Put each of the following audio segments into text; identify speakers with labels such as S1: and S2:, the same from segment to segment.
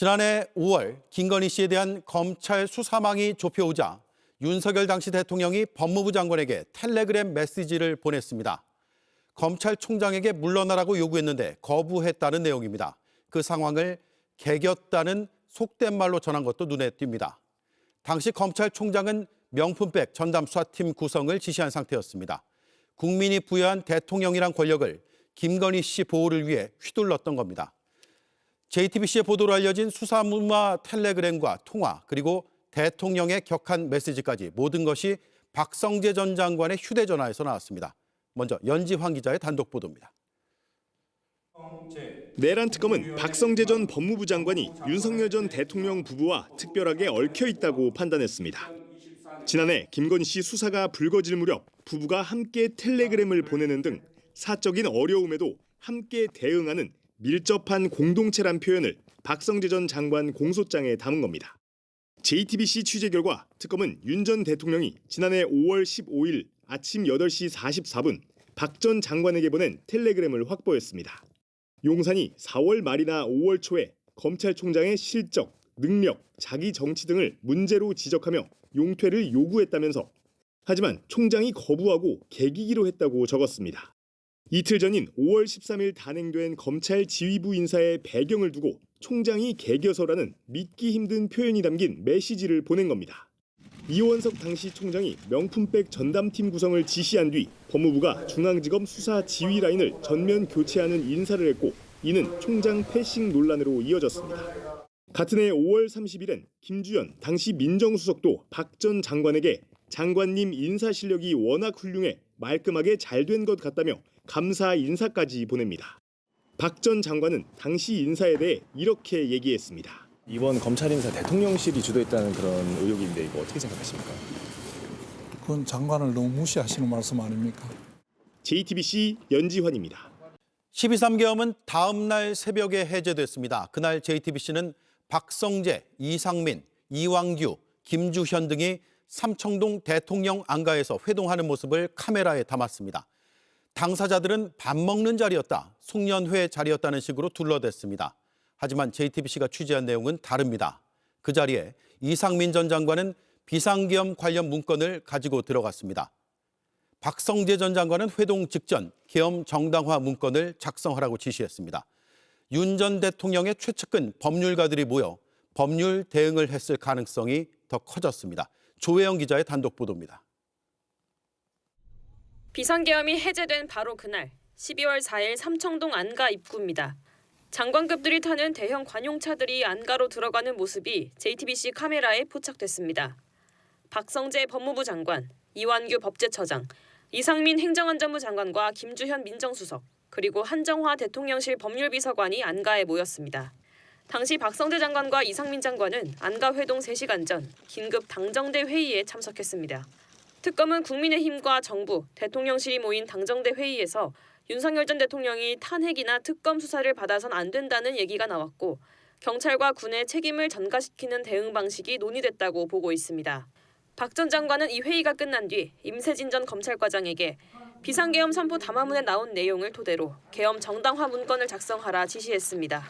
S1: 지난해 5월 김건희 씨에 대한 검찰 수사망이 좁혀오자 윤석열 당시 대통령이 법무부 장관에게 텔레그램 메시지를 보냈습니다. 검찰총장에게 물러나라고 요구했는데 거부했다는 내용입니다. 그 상황을 개겼다는 속된 말로 전한 것도 눈에 띕니다. 당시 검찰총장은 명품백 전담 수사팀 구성을 지시한 상태였습니다. 국민이 부여한 대통령이란 권력을 김건희 씨 보호를 위해 휘둘렀던 겁니다. JTBC의 보도로 알려진 수사무마 텔레그램과 통화, 그리고 대통령의 격한 메시지까지 모든 것이 박성재 전 장관의 휴대전화에서 나왔습니다. 먼저 연지환 기자의 단독 보도입니다.
S2: 내란 특검은 박성재 전 법무부 장관이 윤석열 전 대통령 부부와 특별하게 얽혀 있다고 판단했습니다. 지난해 김건희 씨 수사가 불거질 무렵 부부가 함께 텔레그램을 보내는 등 사적인 어려움에도 함께 대응하는 밀접한 공동체란 표현을 박성재 전 장관 공소장에 담은 겁니다. JTBC 취재 결과 특검은 윤 전 대통령이 지난해 5월 15일 아침 8시 44분 박 전 장관에게 보낸 텔레그램을 확보했습니다. 용산이 4월 말이나 5월 초에 검찰총장의 실적, 능력, 자기 정치 등을 문제로 지적하며 용퇴를 요구했다면서 하지만 총장이 거부하고 개기기로 했다고 적었습니다. 이틀 전인 5월 13일 단행된 검찰 지휘부 인사의 배경을 두고 총장이 개겨서라는 믿기 힘든 표현이 담긴 메시지를 보낸 겁니다. 이원석 당시 총장이 명품백 전담팀 구성을 지시한 뒤 법무부가 중앙지검 수사 지휘 라인을 전면 교체하는 인사를 했고 이는 총장 패싱 논란으로 이어졌습니다. 같은 해 5월 30일엔 김주현 당시 민정수석도 박 전 장관에게 장관님 인사 실력이 워낙 훌륭해 말끔하게 잘 된 것 같다며 감사 인사까지 보냅니다. 박 전 장관은 당시 인사에 대해 이렇게 얘기했습니다.
S3: 이번 검찰 인사 대통령실이 주도했다는 그런 의혹인데 이거 어떻게 생각하십니까?
S4: 그건 장관을 너무 무시하시는 말씀 아닙니까?
S2: JTBC 연지환입니다.
S1: 12.3 계엄은 다음 날 새벽에 해제됐습니다. 그날 JTBC는 박성재, 이상민, 이왕규, 김주현 등이 삼청동 대통령 안가에서 회동하는 모습을 카메라에 담았습니다. 당사자들은 밥 먹는 자리였다, 송년회 자리였다는 식으로 둘러댔습니다. 하지만 JTBC가 취재한 내용은 다릅니다. 그 자리에 이상민 전 장관은 비상계엄 관련 문건을 가지고 들어갔습니다. 박성재 전 장관은 회동 직전 계엄 정당화 문건을 작성하라고 지시했습니다. 윤 전 대통령의 최측근 법률가들이 모여 법률 대응을 했을 가능성이 더 커졌습니다. 조혜영 기자의 단독 보도입니다.
S5: 비상계엄이 해제된 바로 그날 12월 4일 삼청동 안가 입구입니다. 장관급들이 타는 대형 관용차들이 안가로 들어가는 모습이 JTBC 카메라에 포착됐습니다. 박성재 법무부 장관, 이완규 법제처장, 이상민 행정안전부 장관과 김주현 민정수석, 그리고 한정화 대통령실 법률비서관이 안가에 모였습니다. 당시 박성재 장관과 이상민 장관은 안가 회동 3시간 전 긴급 당정대 회의에 참석했습니다. 특검은 국민의힘과 정부, 대통령실이 모인 당정대 회의에서 윤석열 전 대통령이 탄핵이나 특검 수사를 받아선 안 된다는 얘기가 나왔고 경찰과 군의 책임을 전가시키는 대응 방식이 논의됐다고 보고 있습니다. 박 전 장관은 이 회의가 끝난 뒤 임세진 전 검찰과장에게 비상계엄 선포 담화문에 나온 내용을 토대로 계엄 정당화 문건을 작성하라 지시했습니다.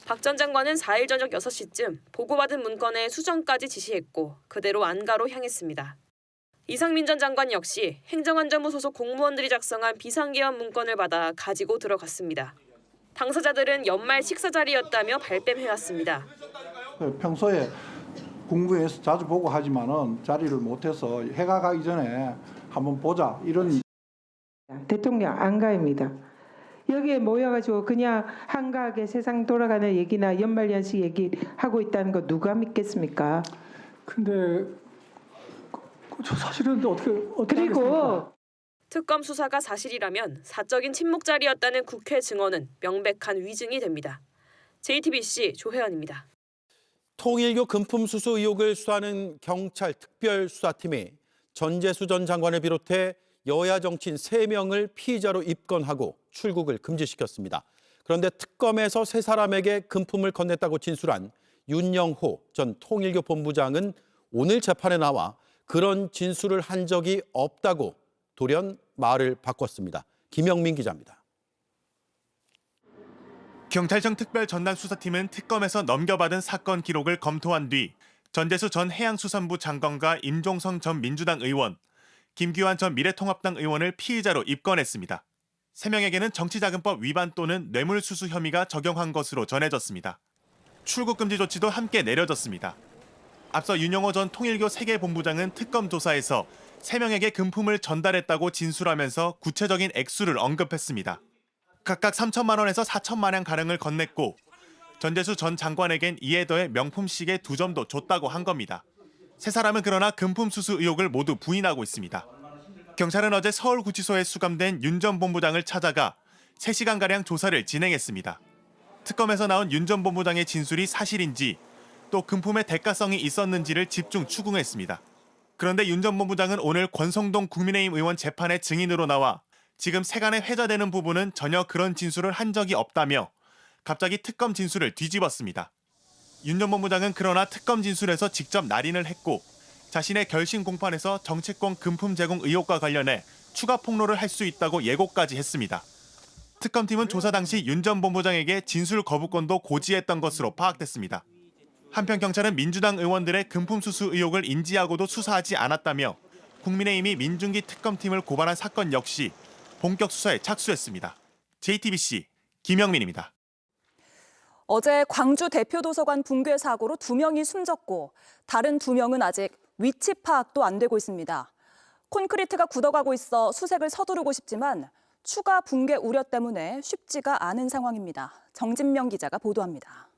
S5: 박 전 장관은 4일 저녁 6시쯤 보고받은 문건의 수정까지 지시했고 그대로 안가로 향했습니다. 이상민 전 장관 역시 행정안전부 소속 공무원들이 작성한 비상계엄 문건을 받아 가지고 들어갔습니다. 당사자들은 연말 식사 자리였다며 발뺌해왔습니다.
S4: 평소에 국무회에서 자주 보고 하지만은 자리를 못해서 해가 가기 전에 한번 보자 이런.
S6: 대통령 안가입니다. 여기에 모여가지고 그냥 한가하게 세상 돌아가는 얘기나 연말연시 얘기하고 있다는 거 누가 믿겠습니까?
S7: 근데 사실은 어떻게
S6: 그리고
S7: 하겠습니까?
S5: 특검 수사가 사실이라면 사적인 친목 자리였다는 국회 증언은 명백한 위증이 됩니다. JTBC 조혜연입니다.
S1: 통일교 금품 수수 의혹을 수사하는 경찰 특별수사팀이 전재수 전 장관을 비롯해 여야 정치인 3명을 피의자로 입건하고 출국을 금지시켰습니다. 그런데 특검에서 3사람에게 금품을 건넸다고 진술한 윤영호 전 통일교 본부장은 오늘 재판에 나와 그런 진술을 한 적이 없다고 돌연 말을 바꿨습니다. 김영민 기자입니다.
S7: 경찰청 특별전담수사팀은 특검에서 넘겨받은 사건 기록을 검토한 뒤 전재수 전 해양수산부 장관과 임종성 전 민주당 의원, 김규환 전 미래통합당 의원을 피의자로 입건했습니다. 3명에게는 정치자금법 위반 또는 뇌물수수 혐의가 적용한 것으로 전해졌습니다. 출국 금지 조치도 함께 내려졌습니다. 앞서 윤영호 전 통일교 세계본부장은 특검 조사에서 3명에게 금품을 전달했다고 진술하면서 구체적인 액수를 언급했습니다. 각각 3천만 원에서 4천만 원 가량을 건넸고 전재수 전 장관에겐 이에 더해 명품 시계 2점도 줬다고 한 겁니다. 세 사람은 그러나 금품 수수 의혹을 모두 부인하고 있습니다. 경찰은 어제 서울구치소에 수감된 윤 전 본부장을 찾아가 3시간가량 조사를 진행했습니다. 특검에서 나온 윤 전 본부장의 진술이 사실인지 또 금품의 대가성이 있었는지를 집중 추궁했습니다. 그런데 윤 전 본부장은 오늘 권성동 국민의힘 의원 재판에 증인으로 나와 지금 세간에 회자되는 부분은 전혀 그런 진술을 한 적이 없다며 갑자기 특검 진술을 뒤집었습니다. 윤 전 본부장은 그러나 특검 진술에서 직접 날인을 했고 자신의 결심 공판에서 정치권 금품 제공 의혹과 관련해 추가 폭로를 할 수 있다고 예고까지 했습니다. 특검팀은 조사 당시 윤 전 본부장에게 진술 거부권도 고지했던 것으로 파악됐습니다. 한편 경찰은 민주당 의원들의 금품 수수 의혹을 인지하고도 수사하지 않았다며 국민의힘이 민중기 특검팀을 고발한 사건 역시 본격 수사에 착수했습니다. JTBC 김영민입니다.
S8: 어제 광주 대표도서관 붕괴 사고로 2명이 숨졌고 다른 2명은 아직 위치 파악도 안 되고 있습니다. 콘크리트가 굳어가고 있어 수색을 서두르고 싶지만 추가 붕괴 우려 때문에 쉽지가 않은 상황입니다. 정진명 기자가 보도합니다.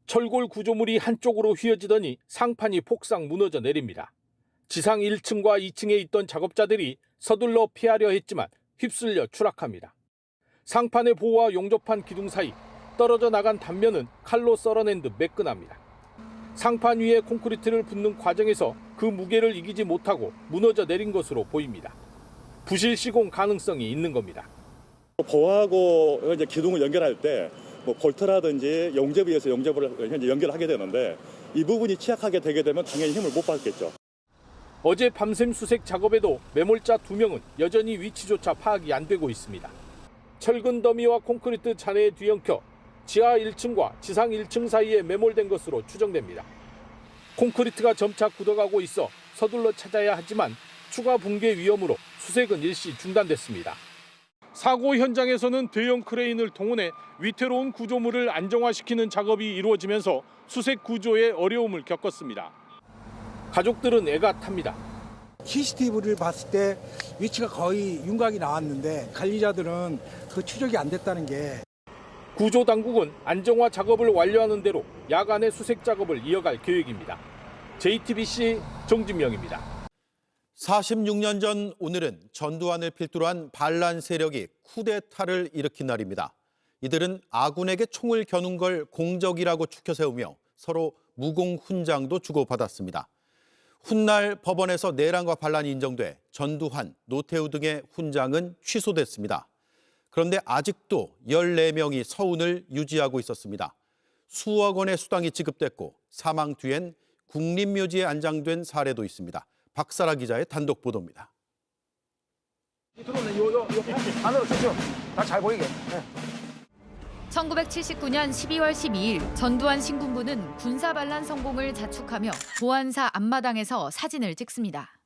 S9: 철골 구조물이 한쪽으로 휘어지더니 상판이 폭삭 무너져 내립니다. 지상 1층과 2층에 있던 작업자들이 서둘러 피하려 했지만 휩쓸려 추락합니다. 상판의 보호와 용접한 기둥 사이 떨어져 나간 단면은 칼로 썰어낸 듯 매끈합니다. 상판 위에 콘크리트를 붓는 과정에서 그 무게를 이기지 못하고 무너져 내린 것으로 보입니다. 부실 시공 가능성이 있는 겁니다.
S10: 보호하고 이제 기둥을 연결할 때 볼트라든지 용접에 의해서 용접을 현재 연결하게 되는데 이 부분이 취약하게 되게 되면 당연히 힘을 못 받겠죠.
S9: 어제 밤샘 수색 작업에도 매몰자 2명은 여전히 위치조차 파악이 안 되고 있습니다. 철근 더미와 콘크리트 잔해에 뒤엉켜 지하 1층과 지상 1층 사이에 매몰된 것으로 추정됩니다. 콘크리트가 점차 굳어가고 있어 서둘러 찾아야 하지만 추가 붕괴 위험으로 수색은 일시 중단됐습니다. 사고 현장에서는 대형 크레인을 동원해 위태로운 구조물을 안정화시키는 작업이 이루어지면서 수색 구조에 어려움을 겪었습니다. 가족들은 애가 탑니다.
S11: CCTV를 봤을 때 위치가 거의 윤곽이 나왔는데 관리자들은 그 추적이 안 됐다는 게.
S9: 구조 당국은 안정화 작업을 완료하는 대로 야간에 수색 작업을 이어갈 계획입니다. JTBC 정진명입니다.
S1: 46년 전 오늘은 전두환을 필두로 한 반란 세력이 쿠데타를 일으킨 날입니다. 이들은 아군에게 총을 겨눈 걸 공적이라고 추켜 세우며 서로 무공 훈장도 주고받았습니다. 훗날 법원에서 내란과 반란이 인정돼 전두환, 노태우 등의 훈장은 취소됐습니다. 그런데 아직도 14명이 서훈을 유지하고 있었습니다. 수억 원의 수당이 지급됐고 사망 뒤엔 국립묘지에 안장된 사례도 있습니다. 박사라 기자의 단독 보도입니다.
S11: 안으로 쭉 다 잘 보이게.
S12: 1979년 12월 12일 전두환 신군부는 군사 반란 성공을 자축하며 보안사 앞마당에서 사진을 찍습니다.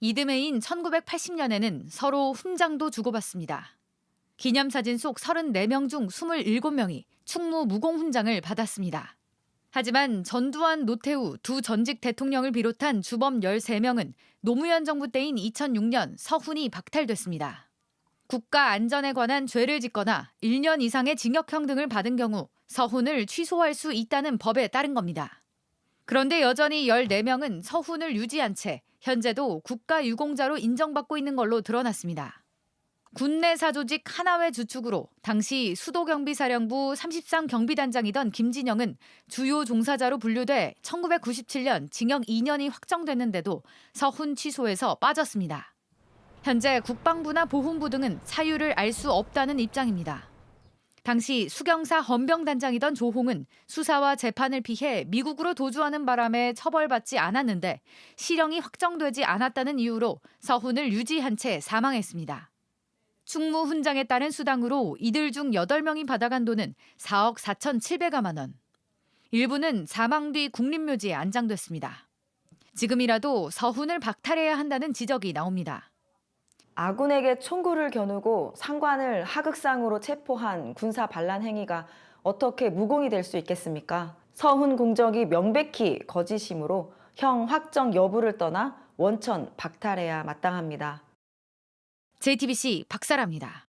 S12: 이듬해인 1980년에는 서로 훈장도 주고받습니다. 기념사진 속 34명 중 27명이 충무 무공훈장을 받았습니다. 하지만 전두환, 노태우 두 전직 대통령을 비롯한 주범 13명은 노무현 정부 때인 2006년 서훈이 박탈됐습니다. 국가 안전에 관한 죄를 짓거나 1년 이상의 징역형 등을 받은 경우 서훈을 취소할 수 있다는 법에 따른 겁니다. 그런데 여전히 14명은 서훈을 유지한 채 현재도 국가유공자로 인정받고 있는 걸로 드러났습니다. 군내 사조직 하나회 주축으로 당시 수도경비사령부 33 경비단장이던 김진영은 주요 종사자로 분류돼 1997년 징역 2년이 확정됐는데도 서훈 취소에서 빠졌습니다. 현재 국방부나 보훈부 등은 사유를 알 수 없다는 입장입니다. 당시 수경사 헌병단장이던 조홍은 수사와 재판을 피해 미국으로 도주하는 바람에 처벌받지 않았는데 실형이 확정되지 않았다는 이유로 서훈을 유지한 채 사망했습니다. 충무 훈장에 따른 수당으로 이들 중 8명이 받아간 돈은 4억 4,700여만 원. 일부는 사망 뒤 국립묘지에 안장됐습니다. 지금이라도 서훈을 박탈해야 한다는 지적이 나옵니다.
S13: 아군에게 총구를 겨누고 상관을 하극상으로 체포한 군사 반란 행위가 어떻게 무공이 될 수 있겠습니까? 서훈 공적이 명백히 거짓이므로 형 확정 여부를 떠나 원천 박탈해야 마땅합니다.
S12: JTBC 박사라입니다.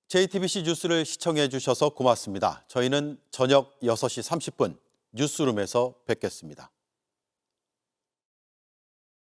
S1: JTBC 뉴스를 시청해 주셔서 고맙습니다. 저희는 저녁 6시 30분 뉴스룸에서 뵙겠습니다.